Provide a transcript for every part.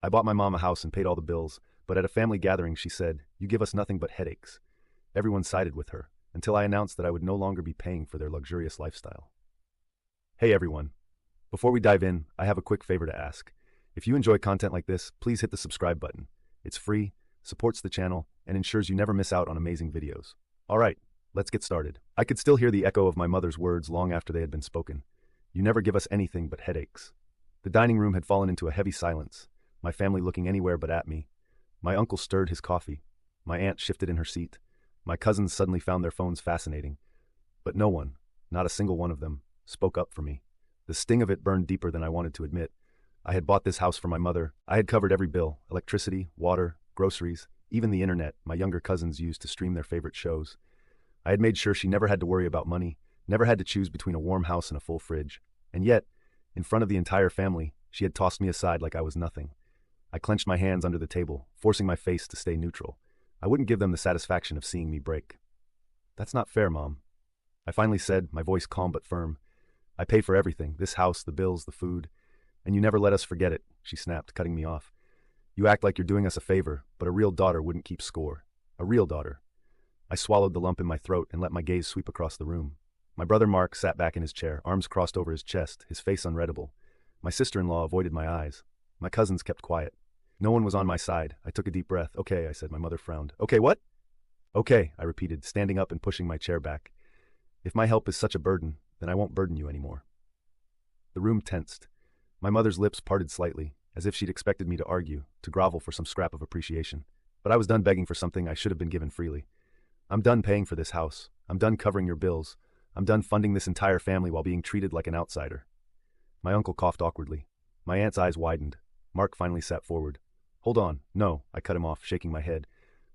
I bought my mom a house and paid all the bills, but at a family gathering she said, "You give us nothing but headaches." Everyone sided with her, until I announced that I would no longer be paying for their luxurious lifestyle. Hey everyone. Before we dive in, I have a quick favor to ask. If you enjoy content like this, please hit the subscribe button. It's free, supports the channel, and ensures you never miss out on amazing videos. Alright, let's get started. I could still hear the echo of my mother's words long after they had been spoken. You never give us anything but headaches. The dining room had fallen into a heavy silence, my family looking anywhere but at me. My uncle stirred his coffee. My aunt shifted in her seat. My cousins suddenly found their phones fascinating. But no one, not a single one of them, spoke up for me. The sting of it burned deeper than I wanted to admit. I had bought this house for my mother. I had covered every bill: electricity, water, groceries, even the internet my younger cousins used to stream their favorite shows. I had made sure she never had to worry about money, never had to choose between a warm house and a full fridge. And yet, in front of the entire family, she had tossed me aside like I was nothing. I clenched my hands under the table, forcing my face to stay neutral. I wouldn't give them the satisfaction of seeing me break. "That's not fair, Mom," I finally said, my voice calm but firm. "I pay for everything, this house, the bills, the food. And you never let us forget it," she snapped, cutting me off. "You act like you're doing us a favor, but a real daughter wouldn't keep score. A real daughter." I swallowed the lump in my throat and let my gaze sweep across the room. My brother Mark sat back in his chair, arms crossed over his chest, his face unreadable. My sister-in-law avoided my eyes. My cousins kept quiet. No one was on my side. I took a deep breath. "Okay," I said. My mother frowned. "Okay, what?" "Okay," I repeated, standing up and pushing my chair back. "If my help is such a burden, then I won't burden you anymore." The room tensed. My mother's lips parted slightly, as if she'd expected me to argue, to grovel for some scrap of appreciation. But I was done begging for something I should have been given freely. "I'm done paying for this house. I'm done covering your bills. I'm done funding this entire family while being treated like an outsider." My uncle coughed awkwardly. My aunt's eyes widened. Mark finally sat forward. "Hold on. No," I cut him off, shaking my head.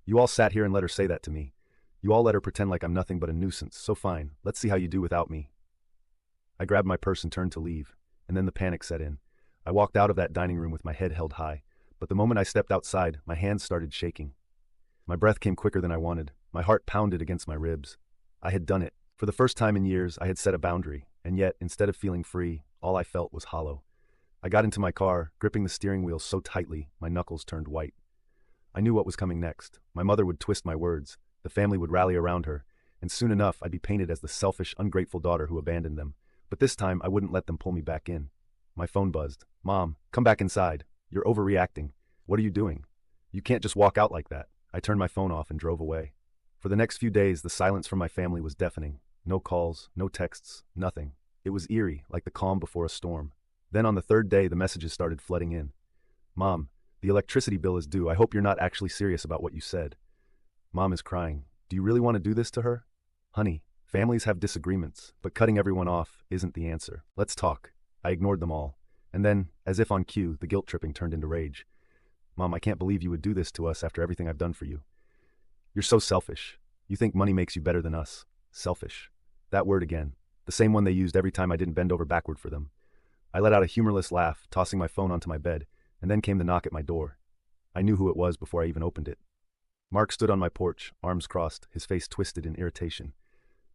"You all sat here and let her say that to me. You all let her pretend like I'm nothing but a nuisance, so fine. Let's see how you do without me." I grabbed my purse and turned to leave, and then the panic set in. I walked out of that dining room with my head held high, but the moment I stepped outside, my hands started shaking. My breath came quicker than I wanted. My heart pounded against my ribs. I had done it. For the first time in years, I had set a boundary, and yet, instead of feeling free, all I felt was hollow. I got into my car, gripping the steering wheel so tightly, my knuckles turned white. I knew what was coming next. My mother would twist my words, the family would rally around her, and soon enough I'd be painted as the selfish, ungrateful daughter who abandoned them. But this time I wouldn't let them pull me back in. My phone buzzed. "Mom, come back inside. You're overreacting. What are you doing? You can't just walk out like that." I turned my phone off and drove away. For the next few days, the silence from my family was deafening. No calls, no texts, nothing. It was eerie, like the calm before a storm. Then on the third day, the messages started flooding in. "Mom, the electricity bill is due. I hope you're not actually serious about what you said." "Mom is crying. Do you really want to do this to her?" "Honey, families have disagreements, but cutting everyone off isn't the answer. Let's talk." I ignored them all. And then, as if on cue, the guilt tripping turned into rage. "Mom, I can't believe you would do this to us after everything I've done for you. You're so selfish. You think money makes you better than us. Selfish." That word again. The same one they used every time I didn't bend over backward for them. I let out a humorless laugh, tossing my phone onto my bed, and then came the knock at my door. I knew who it was before I even opened it. Mark stood on my porch, arms crossed, his face twisted in irritation.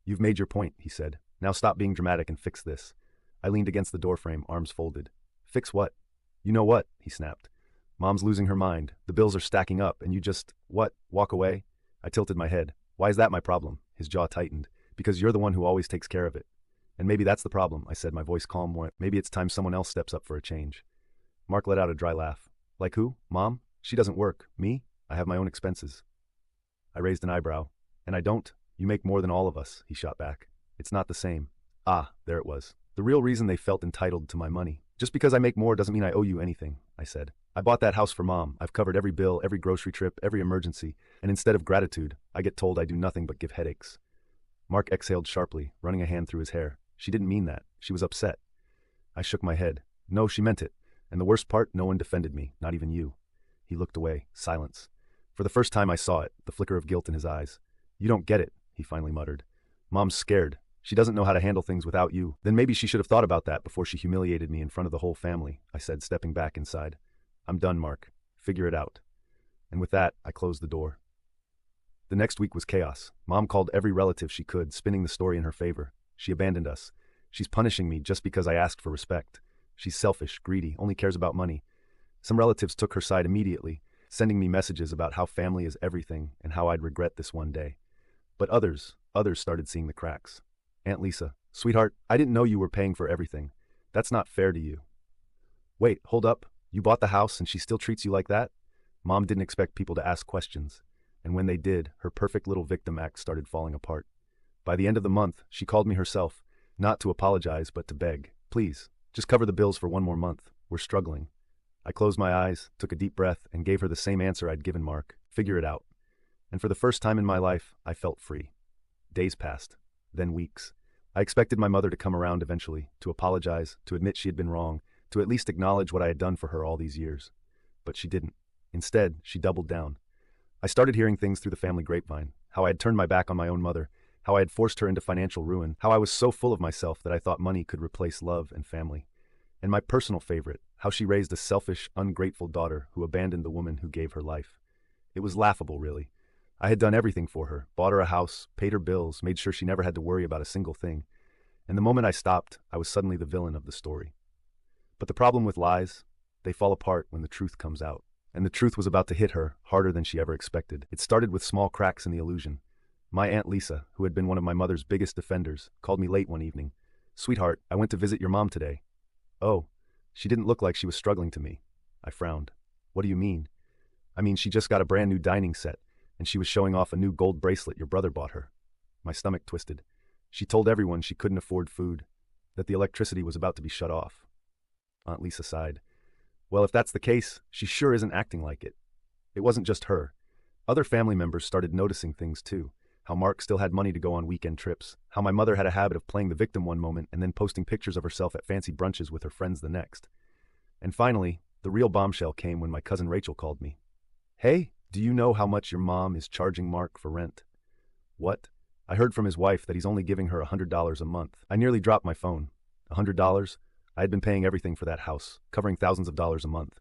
"You've made your point," he said. "Now stop being dramatic and fix this." I leaned against the doorframe, arms folded. "Fix what?" "You know what," he snapped. "Mom's losing her mind. The bills are stacking up, and you just, what, walk away?" I tilted my head. "Why is that my problem?" His jaw tightened. "Because you're the one who always takes care of it." "And maybe that's the problem," I said, my voice calm. "Maybe it's time someone else steps up for a change." Mark let out a dry laugh. "Like who? Mom? She doesn't work. Me? I have my own expenses." I raised an eyebrow. "And I don't? You make more than all of us," he shot back. "It's not the same." Ah, there it was. The real reason they felt entitled to my money. "Just because I make more doesn't mean I owe you anything," I said. "I bought that house for Mom. I've covered every bill, every grocery trip, every emergency, and instead of gratitude, I get told I do nothing but give headaches." Mark exhaled sharply, running a hand through his hair. "She didn't mean that. She was upset." I shook my head. "No, she meant it. And the worst part, no one defended me, not even you." He looked away. Silence. For the first time I saw it, the flicker of guilt in his eyes. "You don't get it," he finally muttered. "Mom's scared. She doesn't know how to handle things without you." "Then maybe she should have thought about that before she humiliated me in front of the whole family," I said, stepping back inside. "I'm done, Mark. Figure it out." And with that, I closed the door. The next week was chaos. Mom called every relative she could, spinning the story in her favor. She abandoned us. She's punishing me just because I asked for respect. She's selfish, greedy, only cares about money. Some relatives took her side immediately, sending me messages about how family is everything and how I'd regret this one day. But others started seeing the cracks. Aunt Lisa, sweetheart, I didn't know you were paying for everything. That's not fair to you. Wait, hold up. You bought the house and she still treats you like that? Mom didn't expect people to ask questions, and when they did, her perfect little victim act started falling apart. By the end of the month, she called me herself, not to apologize but to beg. Please, just cover the bills for one more month. We're struggling. I closed my eyes, took a deep breath, and gave her the same answer I'd given Mark. Figure it out. And for the first time in my life, I felt free. Days passed, then weeks. I expected my mother to come around eventually, to apologize, to admit she had been wrong, to at least acknowledge what I had done for her all these years. But she didn't. Instead, she doubled down. I started hearing things through the family grapevine, how I had turned my back on my own mother, how I had forced her into financial ruin, how I was so full of myself that I thought money could replace love and family. And my personal favorite, how she raised a selfish, ungrateful daughter who abandoned the woman who gave her life. It was laughable, really. I had done everything for her, bought her a house, paid her bills, made sure she never had to worry about a single thing. And the moment I stopped, I was suddenly the villain of the story. But the problem with lies, they fall apart when the truth comes out. And the truth was about to hit her harder than she ever expected. It started with small cracks in the illusion. My Aunt Lisa, who had been one of my mother's biggest defenders, called me late one evening. Sweetheart, I went to visit your mom today. Oh, she didn't look like she was struggling to me. I frowned. What do you mean? I mean, she just got a brand new dining set, and she was showing off a new gold bracelet your brother bought her. My stomach twisted. She told everyone she couldn't afford food, that the electricity was about to be shut off. Aunt Lisa sighed. Well, if that's the case, she sure isn't acting like it. It wasn't just her. Other family members started noticing things too. How Mark still had money to go on weekend trips. How my mother had a habit of playing the victim one moment and then posting pictures of herself at fancy brunches with her friends the next. And finally, the real bombshell came when my cousin Rachel called me. Hey, do you know how much your mom is charging Mark for rent? What? I heard from his wife that he's only giving her $100 a month. I nearly dropped my phone. $100? I had been paying everything for that house, covering thousands of dollars a month.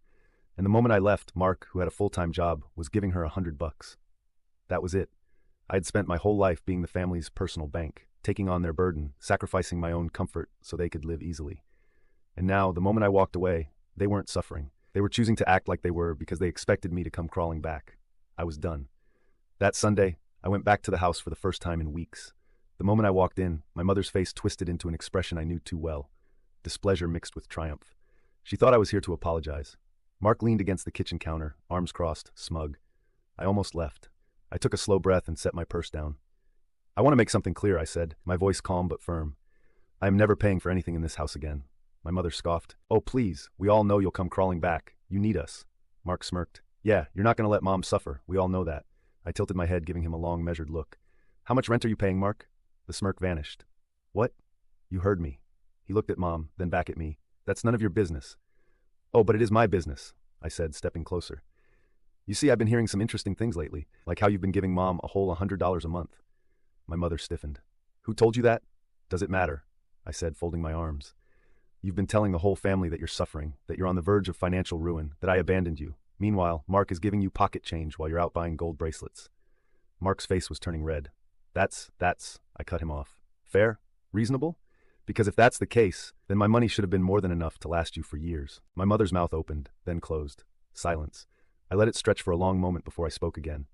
And the moment I left, Mark, who had a full-time job, was giving her $100. That was it. I had spent my whole life being the family's personal bank, taking on their burden, sacrificing my own comfort so they could live easily. And now, the moment I walked away, they weren't suffering. They were choosing to act like they were because they expected me to come crawling back. I was done. That Sunday, I went back to the house for the first time in weeks. The moment I walked in, my mother's face twisted into an expression I knew too well. Displeasure mixed with triumph. She thought I was here to apologize. Mark leaned against the kitchen counter, arms crossed, smug. I almost left. I took a slow breath and set my purse down. I want to make something clear, I said, my voice calm but firm. I am never paying for anything in this house again. My mother scoffed. Oh, please, we all know you'll come crawling back. You need us. Mark smirked. Yeah, you're not going to let Mom suffer. We all know that. I tilted my head, giving him a long, measured look. How much rent are you paying, Mark? The smirk vanished. What? You heard me. He looked at Mom, then back at me. That's none of your business. Oh, but it is my business, I said, stepping closer. You see, I've been hearing some interesting things lately, like how you've been giving Mom a whole $100 a month. My mother stiffened. Who told you that? Does it matter? I said, folding my arms. You've been telling the whole family that you're suffering, that you're on the verge of financial ruin, that I abandoned you. Meanwhile, Mark is giving you pocket change while you're out buying gold bracelets. Mark's face was turning red. That's, I cut him off. Fair? Reasonable? Because if that's the case, then my money should have been more than enough to last you for years. My mother's mouth opened, then closed. Silence. I let it stretch for a long moment before I spoke again.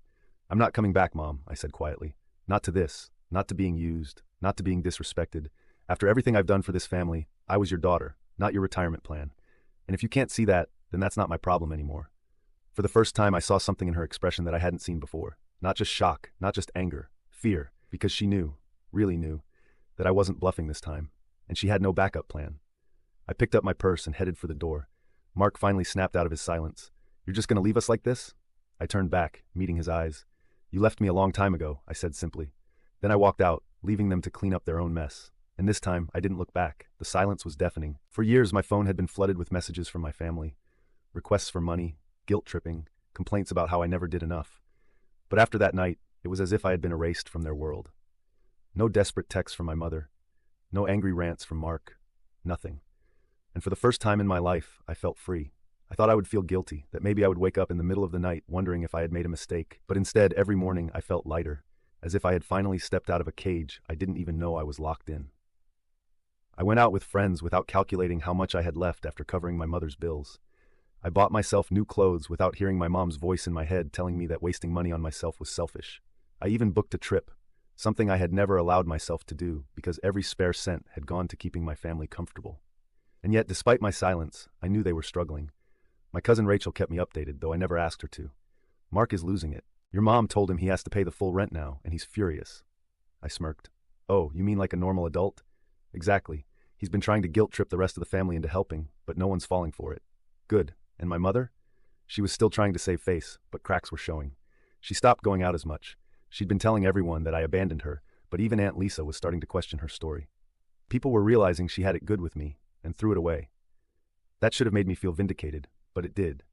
I'm not coming back, Mom, I said quietly. Not to this. Not to being used. Not to being disrespected. After everything I've done for this family, I was your daughter, not your retirement plan. And if you can't see that, then that's not my problem anymore. For the first time, I saw something in her expression that I hadn't seen before. Not just shock, not just anger, fear, because she knew, really knew, that I wasn't bluffing this time. And she had no backup plan. I picked up my purse and headed for the door. Mark finally snapped out of his silence. You're just going to leave us like this? I turned back, meeting his eyes. You left me a long time ago, I said simply. Then I walked out, leaving them to clean up their own mess. And this time, I didn't look back. The silence was deafening. For years, my phone had been flooded with messages from my family. Requests for money, guilt-tripping, complaints about how I never did enough. But after that night, it was as if I had been erased from their world. No desperate texts from my mother. No angry rants from Mark. Nothing. And for the first time in my life, I felt free. I thought I would feel guilty, that maybe I would wake up in the middle of the night wondering if I had made a mistake. But instead, every morning, I felt lighter, as if I had finally stepped out of a cage I didn't even know I was locked in. I went out with friends without calculating how much I had left after covering my mother's bills. I bought myself new clothes without hearing my mom's voice in my head telling me that wasting money on myself was selfish. I even booked a trip, something I had never allowed myself to do because every spare cent had gone to keeping my family comfortable. And yet, despite my silence, I knew they were struggling. My cousin Rachel kept me updated, though I never asked her to. Mark is losing it. Your mom told him he has to pay the full rent now, and he's furious. I smirked. Oh, you mean like a normal adult? Exactly. He's been trying to guilt trip the rest of the family into helping, but no one's falling for it. Good. And my mother? She was still trying to save face, but cracks were showing. She stopped going out as much. She'd been telling everyone that I abandoned her, but even Aunt Lisa was starting to question her story. People were realizing she had it good with me, and threw it away. That should have made me feel vindicated, but it did.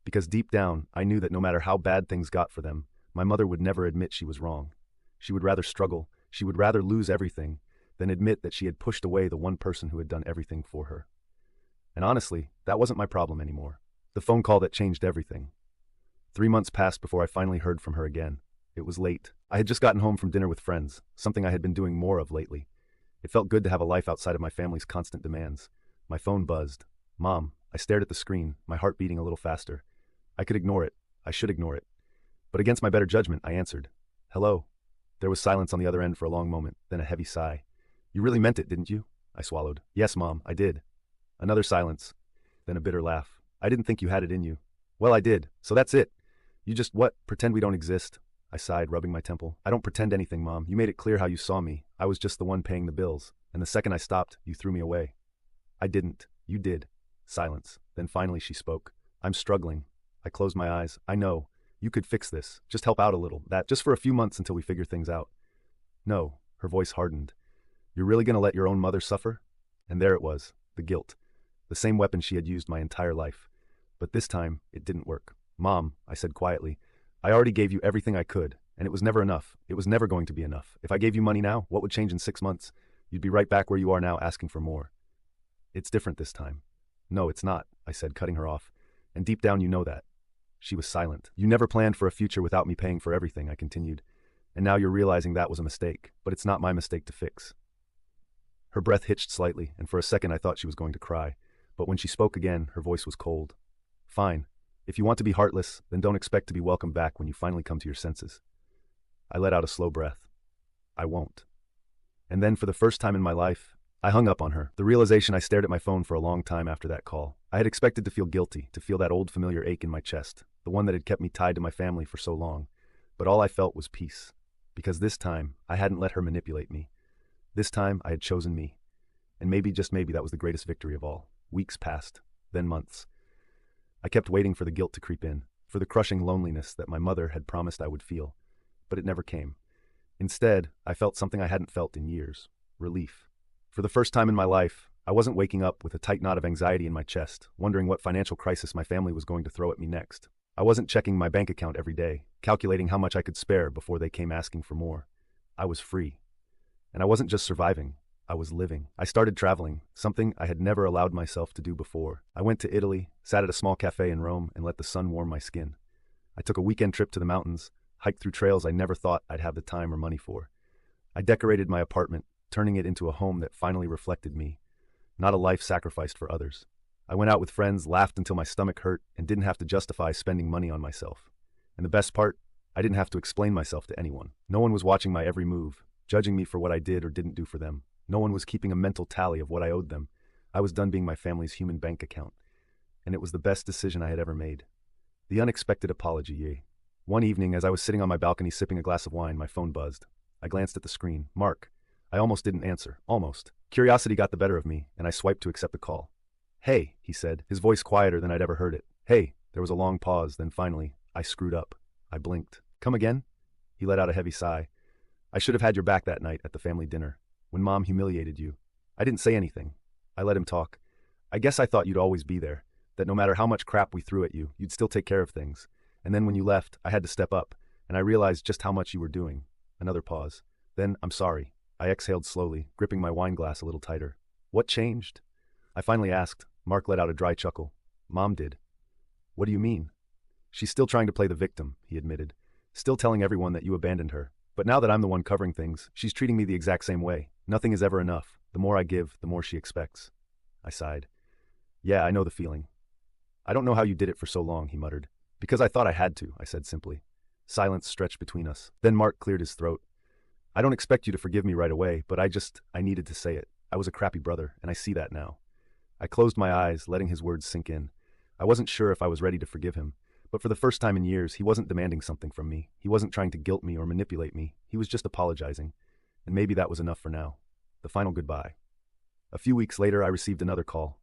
Because deep down, I knew that no matter how bad things got for them, my mother would never admit she was wrong. She would rather struggle, she would rather lose everything, than admit that she had pushed away the one person who had done everything for her. And honestly, that wasn't my problem anymore. The phone call that changed everything. 3 months passed before I finally heard from her again. It was late. I had just gotten home from dinner with friends, something I had been doing more of lately. It felt good to have a life outside of my family's constant demands. My phone buzzed. Mom. I stared at the screen, my heart beating a little faster. I could ignore it. I should ignore it. But against my better judgment, I answered. Hello. There was silence on the other end for a long moment, then a heavy sigh. You really meant it, didn't you? I swallowed. Yes, Mom, I did. Another silence. Then a bitter laugh. I didn't think you had it in you. Well, I did. So that's it. You just, pretend we don't exist? I sighed, rubbing my temple. I don't pretend anything, Mom. You made it clear how you saw me. I was just the one paying the bills. And the second I stopped, you threw me away. I didn't. You did. Silence. Then finally she spoke. I'm struggling. I closed my eyes. I know. You could fix this. Just help out a little. Just for a few months until we figure things out. No. Her voice hardened. You're really going to let your own mother suffer? And there it was. The guilt. The same weapon she had used my entire life. But this time, it didn't work. Mom, I said quietly, I already gave you everything I could, and it was never enough. It was never going to be enough. If I gave you money now, what would change in 6 months? You'd be right back where you are now asking for more. It's different this time. No, it's not, I said, cutting her off. And deep down you know that. She was silent. You never planned for a future without me paying for everything, I continued. And now you're realizing that was a mistake, but it's not my mistake to fix. Her breath hitched slightly, and for a second I thought she was going to cry. But when she spoke again, her voice was cold. Fine. If you want to be heartless, then don't expect to be welcomed back when you finally come to your senses. I let out a slow breath. I won't. And then for the first time in my life, I hung up on her. The realization I stared at my phone for a long time after that call. I had expected to feel guilty, to feel that old familiar ache in my chest, the one that had kept me tied to my family for so long. But all I felt was peace. Because this time, I hadn't let her manipulate me. This time, I had chosen me. And maybe, just maybe, that was the greatest victory of all. Weeks passed, then months. I kept waiting for the guilt to creep in, for the crushing loneliness that my mother had promised I would feel. But it never came. Instead, I felt something I hadn't felt in years. Relief. For the first time in my life, I wasn't waking up with a tight knot of anxiety in my chest, wondering what financial crisis my family was going to throw at me next. I wasn't checking my bank account every day, calculating how much I could spare before they came asking for more. I was free. And I wasn't just surviving. I was living. I started traveling, something I had never allowed myself to do before. I went to Italy, sat at a small cafe in Rome, and let the sun warm my skin. I took a weekend trip to the mountains, hiked through trails I never thought I'd have the time or money for. I decorated my apartment, turning it into a home that finally reflected me, not a life sacrificed for others. I went out with friends, laughed until my stomach hurt, and didn't have to justify spending money on myself. And the best part, I didn't have to explain myself to anyone. No one was watching my every move, judging me for what I did or didn't do for them. No one was keeping a mental tally of what I owed them. I was done being my family's human bank account. And it was the best decision I had ever made. The unexpected apology, yea. One evening, as I was sitting on my balcony sipping a glass of wine, my phone buzzed. I glanced at the screen. Mark. I almost didn't answer. Almost. Curiosity got the better of me, and I swiped to accept the call. Hey, he said, his voice quieter than I'd ever heard it. Hey. There was a long pause, then finally, I screwed up. I blinked. Come again? He let out a heavy sigh. I should have had your back that night at the family dinner. When Mom humiliated you. I didn't say anything. I let him talk. I guess I thought you'd always be there, that no matter how much crap we threw at you, you'd still take care of things. And then when you left, I had to step up, and I realized just how much you were doing. Another pause. Then, I'm sorry. I exhaled slowly, gripping my wine glass a little tighter. What changed? I finally asked. Mark let out a dry chuckle. Mom did. What do you mean? She's still trying to play the victim, he admitted. Still telling everyone that you abandoned her. But now that I'm the one covering things, she's treating me the exact same way. Nothing is ever enough. The more I give, the more she expects. I sighed. Yeah, I know the feeling. I don't know how you did it for so long, he muttered. Because I thought I had to, I said simply. Silence stretched between us. Then Mark cleared his throat. I don't expect you to forgive me right away, but I needed to say it. I was a crappy brother, and I see that now. I closed my eyes, letting his words sink in. I wasn't sure if I was ready to forgive him, but for the first time in years, he wasn't demanding something from me. He wasn't trying to guilt me or manipulate me. He was just apologizing. And maybe that was enough for now. The final goodbye. A few weeks later, I received another call.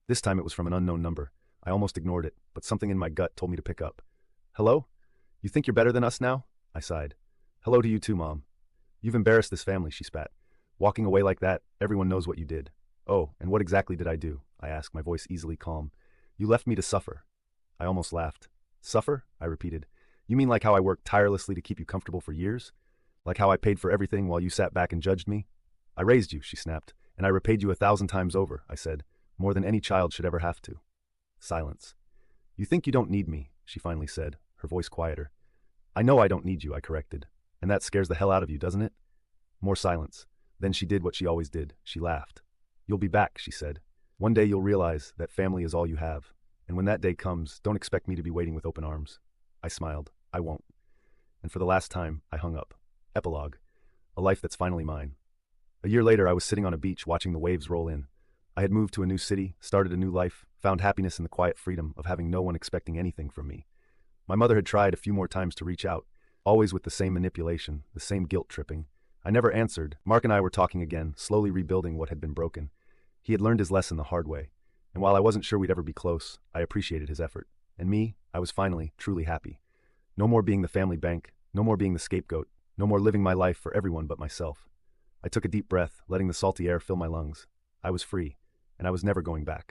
This time it was from an unknown number. I almost ignored it, but something in my gut told me to pick up. Hello? You think you're better than us now? I sighed. Hello to you too, Mom. You've embarrassed this family, she spat. Walking away like that, everyone knows what you did. Oh, and what exactly did I do? I asked, my voice easily calm. You left me to suffer. I almost laughed. Suffer? I repeated. You mean like how I worked tirelessly to keep you comfortable for years? Like how I paid for everything while you sat back and judged me? I raised you, she snapped, and I repaid you 1,000 times over, I said, more than any child should ever have to. Silence. You think you don't need me, she finally said, her voice quieter. I know I don't need you, I corrected. And that scares the hell out of you, doesn't it? More silence. Then she did what she always did. She laughed. You'll be back, she said. One day you'll realize that family is all you have. And when that day comes, don't expect me to be waiting with open arms. I smiled. I won't. And for the last time, I hung up. Epilogue. A life that's finally mine. A year later, I was sitting on a beach watching the waves roll in. I had moved to a new city, started a new life, found happiness in the quiet freedom of having no one expecting anything from me. My mother had tried a few more times to reach out, always with the same manipulation, the same guilt tripping. I never answered. Mark and I were talking again, slowly rebuilding what had been broken. He had learned his lesson the hard way, and while I wasn't sure we'd ever be close, I appreciated his effort. And me, I was finally, truly happy. No more being the family bank, no more being the scapegoat, no more living my life for everyone but myself. I took a deep breath, letting the salty air fill my lungs. I was free, and I was never going back.